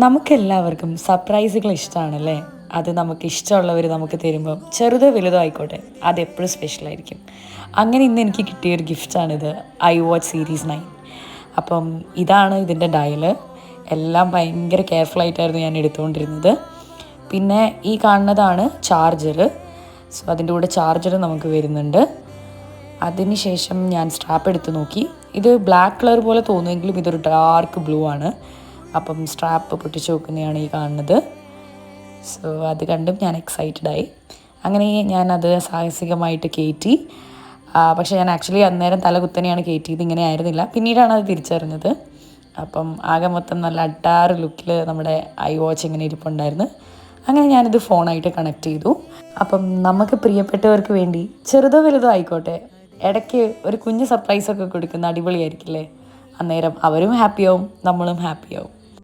നമുക്കെല്ലാവർക്കും സർപ്രൈസുകൾ ഇഷ്ടമാണല്ലേ. അത് നമുക്ക് ഇഷ്ടമുള്ളവർ നമുക്ക് തരുമ്പം ചെറുതോ വലുതോ ആയിക്കോട്ടെ, അതെപ്പോഴും സ്പെഷ്യലായിരിക്കും. അങ്ങനെ ഇന്ന് എനിക്ക് കിട്ടിയൊരു ഗിഫ്റ്റാണിത്, iWatch സീരീസ് 9. അപ്പം ഇതാണ് ഇതിൻ്റെ ഡയല്. എല്ലാം ഭയങ്കര കെയർഫുള്ളായിട്ടായിരുന്നു ഞാൻ എടുത്തുകൊണ്ടിരുന്നത്. പിന്നെ ഈ കാണുന്നതാണ് ചാർജർ. സോ അതിൻ്റെ കൂടെ ചാർജർ നമുക്ക് വരുന്നുണ്ട്. അതിനുശേഷം ഞാൻ സ്ട്രാപ്പ് എടുത്ത് നോക്കി. ഇത് ബ്ലാക്ക് കളർ പോലെ തോന്നുമെങ്കിലും ഇതൊരു ഡാർക്ക് ബ്ലൂ ആണ്. അപ്പം സ്ട്രാപ്പ് പൊട്ടിച്ച് നോക്കുന്നതാണ് ഈ കാണുന്നത്. സോ അത് കണ്ടും ഞാൻ എക്സൈറ്റഡായി. അങ്ങനെ ഞാനത് സാഹസികമായിട്ട് കയറ്റി. പക്ഷേ ഞാൻ ആക്ച്വലി അന്നേരം തലകുത്തനെയാണ് കയറ്റിയത്, ഇങ്ങനെ ആയിരുന്നില്ല. പിന്നീടാണ് അത് തിരിച്ചറിഞ്ഞത്. അപ്പം ആകെ മൊത്തം നല്ല അട്ടാറ് ലുക്കിൽ നമ്മുടെ iWatch ഇങ്ങനെ ഇരിപ്പുണ്ടായിരുന്നു. അങ്ങനെ ഞാനിത് ഫോണായിട്ട് കണക്ട് ചെയ്തു. അപ്പം നമുക്ക് പ്രിയപ്പെട്ടവർക്ക് വേണ്ടി ചെറുതോ വലുതോ ആയിക്കോട്ടെ, ഇടയ്ക്ക് ഒരു കുഞ്ഞ് സർപ്രൈസൊക്കെ കൊടുക്കുന്ന അടിപൊളിയായിരിക്കില്ലേ. അന്നേരം അവരും ഹാപ്പിയാവും, നമ്മളും ഹാപ്പിയാവും.